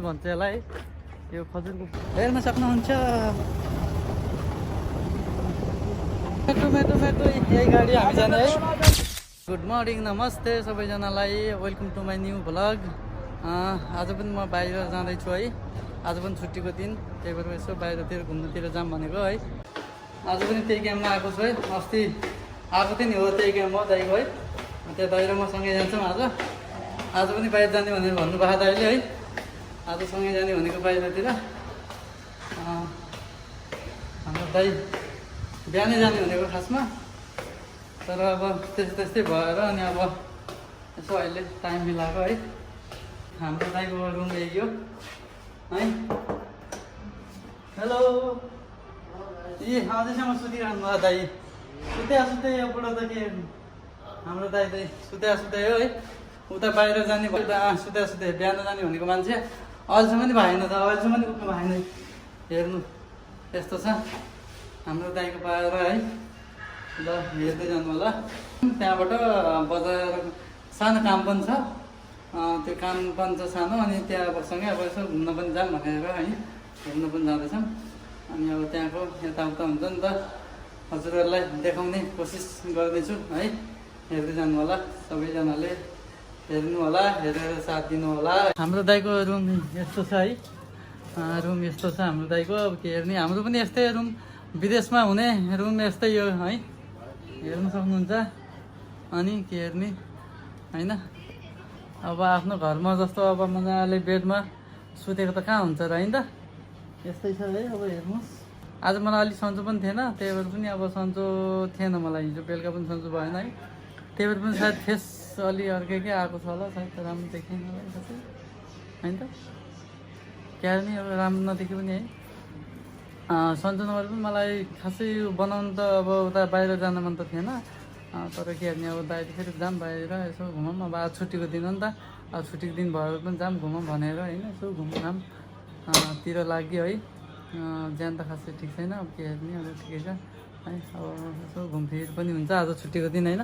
भन्छ यसलाई यो खजुरको हेर्न सक्नुहुन्छ मेट्रो यही गाडी हामी जाने है। गुड मर्निङ नमस्ते सबैजनालाई, welcome to my new vlog. आज पनि म बाहिर जाँदैछु है, आज पनि छुट्टीको दिन, त्यही भएर यसो बाहिरतिर घुम्नुतिर जाऊँ भनेको है। आज पनि त्यही गेममा आएको छु है, अस्ति आएको थिएँ नि हो त्यही गेम हो दाइको है, त्यहाँ दाइ र म सँगै जान्छौँ। आज पनि बाहिर जाने भनेर भन्नुभएको दाइले है, आज सँगै जाने भनेको बाहिरतिर। हाम्रो दाइ बिहानै जाने भनेको खासमा, तर अब त्यस्तै भएर अनि अब यसो अहिले टाइम मिलाएको है। हाम्रो दाइको रुम यही हो है। हेलो, यी अझैसम्म सुतिरहनु भयो दाइ, सुते यो बुढो त के हाम्रो दाइ चाहिँ सुते हो है। उता बाहिर जाने भयो सुते बिहान जाने भनेको मान्छे अहिलेसम्म नि भएन त, अहिलेसम्म नि उठ्नु भएन। हेर्नु यस्तो छ हाम्रो दाइको पाएर है। ल हेर्दै जानु होला। त्यहाँबाट बजार सानो काम पनि छ, त्यो काम पनि छ सानो, अनि त्यहाँ अब सँगै अब यसो घुम्न पनि जाऊँ भनेर है, घुम्न पनि जाँदैछौँ। अनि अब त्यहाँको यताउता हुन्छ नि त, हजुरहरूलाई देखाउने कोसिस गर्दैछु है। हेर्दै जानु होला, सबैजनाले हेर्नु होला, हेरेर साथ दिनु होला। हाम्रो दाइको रुम यस्तो छ है, रुम यस्तो छ हाम्रो दाइको। अब के हेर्ने, हाम्रो पनि यस्तै रुम, विदेशमा हुने रुम यस्तै हो है, हेर्नु सक्नुहुन्छ। अनि के हेर्ने होइन, अब आफ्नो घरमा जस्तो अब मजाले बेडमा सुतेको त कहाँ हुन्छ र होइन त, यस्तै छ है। अब हेर्नुहोस्, आज मलाई अलिक सन्चो पनि थिएन, त्यही भएर पनि अब सन्चो थिएन मलाई, हिजो बेलुका पनि सन्चो भएन है। त्यही भएर पनि सायद फेस अलि अर्कै आएको छ होला, सायद राम्रो देखिएन होला होइन त, क्या नि अब राम्रो नदेखे पनि है। सन्चो नभएर पनि मलाई खासै बनाउनु त अब उता बाहिर जान मन त थिएन, तर के हेर्ने अब दाइ फेरि जाऊँ बाहिर यसो घुमौँ। अब आज छुट्टीको दिन हो नि त, अब छुट्टीको दिन भएर पनि जाऊँ घुमौँ भनेर होइन, यसो घुमघाम तिर लाग्यो है। ज्यान त खासै ठिक छैन, अब के हेर्ने अब ठिकै छ है। अब यसो घुमफिर पनि हुन्छ आज छुट्टीको दिन होइन,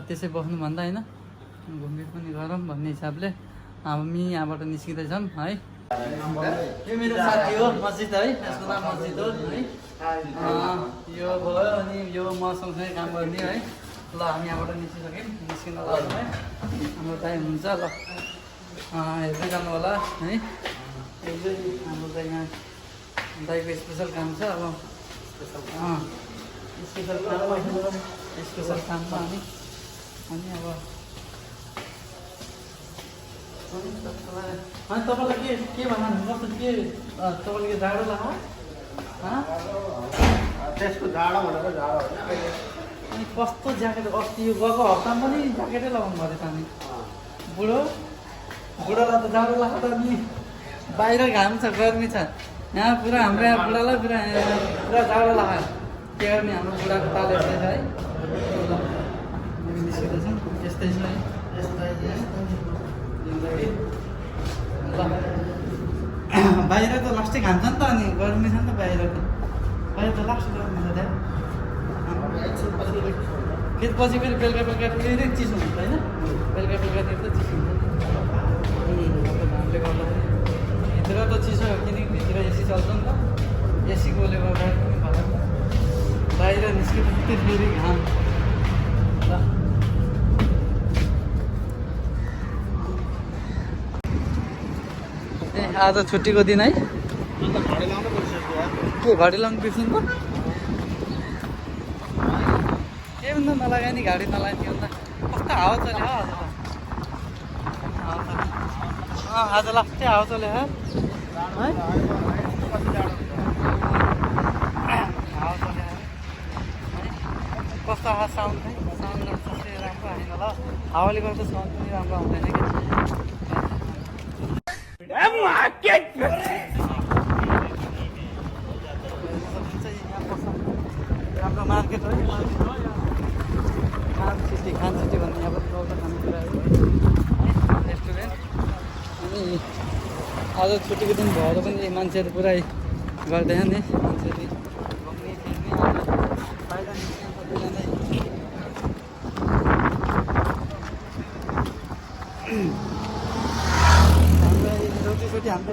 त्यसै बस्नुभन्दा होइन घुमफिर पनि गरौँ भन्ने हिसाबले हामी यहाँबाट निस्किँदैछौँ है। यो मेरो साथी हो मस्जिद है, यसको नाम मस्जिद हो है। यो भयो अनि यो म सँगसँगै काम गर्ने है। ल हामी यहाँबाट निस्किसक्यौँ, निस्किन लाग्छौँ है। हाम्रो दाइ हुनुहुन्छ, ल हेर्दै जानु होला है। यो हाम्रो दाइ यहाँ दाइको स्पेसल काम छ, अब स्पेसल काममा अनि अब अनि तपाईँलाई के भन्नु कस्तो के तपाईँले के जाडो लाग्यो त्यसको जाडो भनेको जाडो होइन। अनि कस्तो ज्याकेट, अस्ति यो गएको हप्तामा पनि ज्याकेटै लगाउनु भएको थियो। अनि बुढोलाई त जाडो लाग्छ त, अनि बाहिर घाम छ, गर्मी छ, यहाँ पुरा हाम्रो यहाँ बुढालाई पुरा जाडो लाग्यो। के गर्ने, हाम्रो बुढाको ताल यस्तै छ है। निस्किँदैछौँ, यस्तै छ है। बाहिर त लास्टै खान्छ नि त, अनि गर्मी छ नि त बाहिर त लास्ट गर्मी छ त्यहाँ। फेरि पछि फेरि बेलुका फेरि चिसो हुन्छ होइन, बेलुकातिर त चिसो हुन्छ। घामले गर्दाखेरि भित्र त चिसो हो, किनकि भित्र एसी चल्छ नि त, एसीकोले गर्दाखेरि पनि भएर बाहिर निस्केपछि फेरि घाम। ल आज छुट्टीको दिन है, के घडी लाउनु बिर्सिनु त, के भन्दा नलगायो नि घडी नलाग्ने भन्दा। कस्तो हावा चल्यो हो आज, लास्टै हावा चल्यो है। हावा चल्यो कस्तो आवाज साउन्ड है, साउन्ड त्यस्तै राम्रो होइन ल, हावाले गर्दा साउन्ड पनि राम्रो आउँदैन कि। राम्रो मार्केट हो, खान सिटी भन्ने यहाँ पनि पाउँछ खानेकुराहरू, रेस्टुरेन्ट। अनि आज छुट्टीको दिन भएर पनि मान्छेहरू पुरै गर्दैन नि, मान्छेहरू घुम्ने फिर्ने बाहिर निस्किनु सबैजना रोटी हाम्रो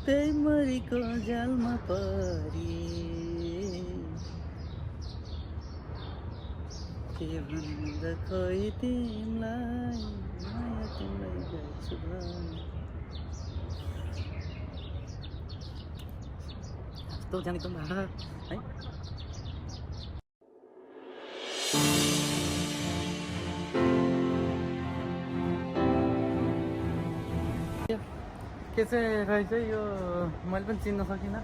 त्यही मरीको जालमा परिए के भन्दा खोइ तिमीलाई माया तिमीलाई गर्छु भनी कस्तो जानेको भाडा है के चाहिँ रहेछ यो मैले पनि चिन्न सकिनँ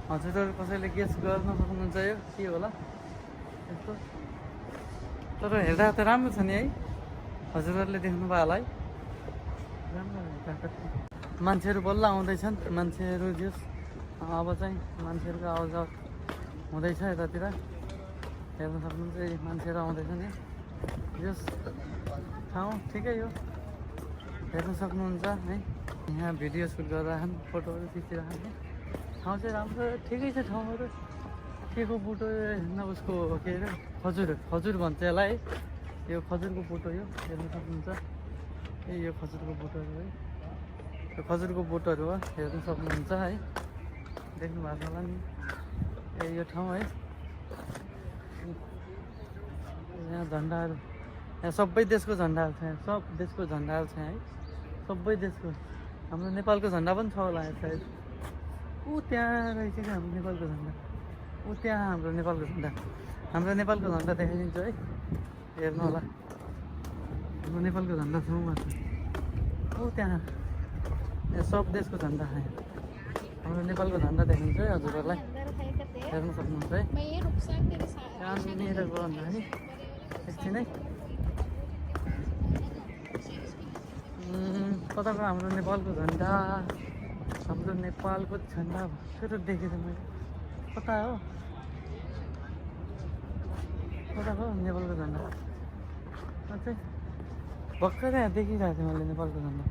हजुरहरू कसैले गेस गर्न सक्नुहुन्छ यो के होला यस्तो तर हेर्दा त राम्रो छ नि है हजुरहरूले देख्नु भयो होला है राम्रो हेर्दा मान्छेहरू बल्ल आउँदैछन् मान्छेहरू जस अब चाहिँ मान्छेहरूको आवाज हुँदैछ यतातिर हेर्न सक्नुहुन्छ है मान्छेहरू आउँदैछन् है यस ठाउँ ठिकै हो हेर्न सक्नुहुन्छ है यहाँ भिडियो सुट गरिरहन् फोटोहरू खिचिरहन् ठाउँ चाहिँ राम्रो ठिकै छ ठाउँहरू के को बुटो होइन उसको के अरे खजुर भन्छ यसलाई है यो खजुरको बुटो यो हेर्न सक्नुहुन्छ ए यो खजुरको बुटोहरू है यो खजुरको बुटोहरू हो हेर्न सक्नुहुन्छ है देख्नु भएको होला नि ए यो ठाउँ है यहाँ झन्डाहरू यहाँ सबै देशको झन्डाहरू छ यहाँ सब देशको झन्डाहरू छ है सबै देशको हाम्रो नेपालको झन्डा पनि छ होला सायद ऊ त्यहाँ रहेछ कि हाम्रो नेपालको झन्डा ऊ त्यहाँ हाम्रो नेपालको झन्डा देखाइदिन्छु है हेर्नु होला हाम्रो नेपालको झन्डा छ उहाँ ऊ त्यहाँ यहाँ सब देशको झन्डा है हाम्रो नेपालको झन्डा देखाइन्छ है हजुरहरूलाई हेर्न सक्नुहुन्छ है कहाँनिर गर्नु है एकछिन है कताको हाम्रो नेपालको झन्डा भर्खर देखेँ मैले कता हो नेपालको झन्डा चाहिँ भर्खर यहाँ देखिरहेको थिएँ मैले नेपालको झन्डा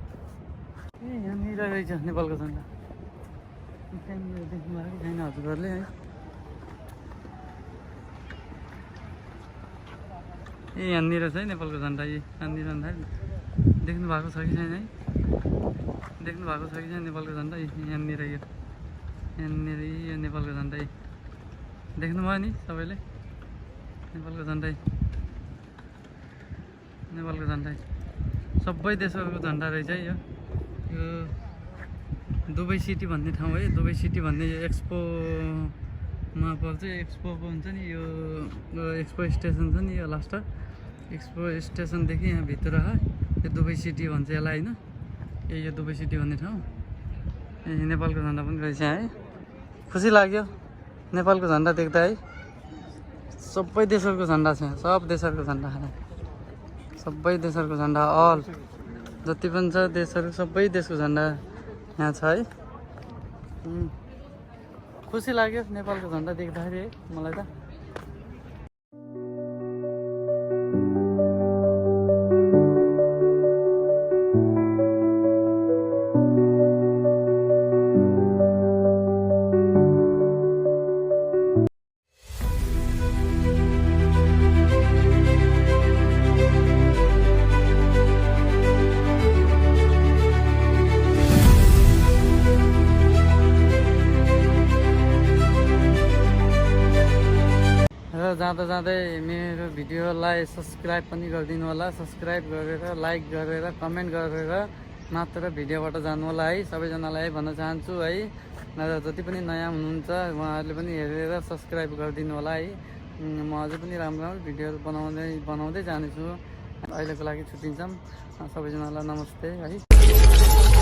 ए यहाँनिर रहेछ नेपालको झन्डा त्यहाँनिर देख्नु भएको छैन हजुरहरूले है ए यहाँनिर छ है नेपालको झन्डा यहाँनिर देख्नु भएको छ कि छैन है देख्नु भएको छ कि छैन नेपालको झन्डा यहाँनिर यो नेपालको झन्डा देख्नुभयो नि सबैले नेपालको झन्डा सबै देशहरूको झन्डा रहेछ है यो दुबई सिटी भन्ने ठाउँ है दुबई सिटी भन्ने यो एक्सपोमा पर्छ एक्सपोको हुन्छ नि यो एक्सपो स्टेसन छ नि यो लास्ट एक्सपो स्टेसनदेखि यहाँ भित्र यो दुबई सिटी भन्छ यसलाई होइन यो दुबई सिटी भन्ने ठाउँ नेपालको झन्डा पनि रहेछ है खुसी लाग्यो नेपालको झन्डा देख्दा है सबै देशहरूको झन्डा छ यहाँ सब देशहरूको झन्डा सबै देशहरूको झन्डा अल जति पनि छ देशहरू सबै देशको झन्डा यहाँ छ है खुसी लाग्यो नेपालको झन्डा देख्दाखेरि है मलाई त जाँदा जाँदै मेरो भिडियोलाई सब्सक्राइब पनि गरिदिनु होला सब्सक्राइब गरेर लाइक गरेर कमेन्ट गरेर मात्र भिडियोबाट जानु होला है सबैजनालाई भन्न चाहन्छु है जति पनि नयाँ हुनुहुन्छ उहाँहरूले पनि हेरेर सब्सक्राइब गरिदिनु होला है म अझै पनि राम्रो भिडियोहरू बनाउँदै जानेछु अहिलेको लागि छुट्टिन्छौँ सबैजनालाई नमस्ते है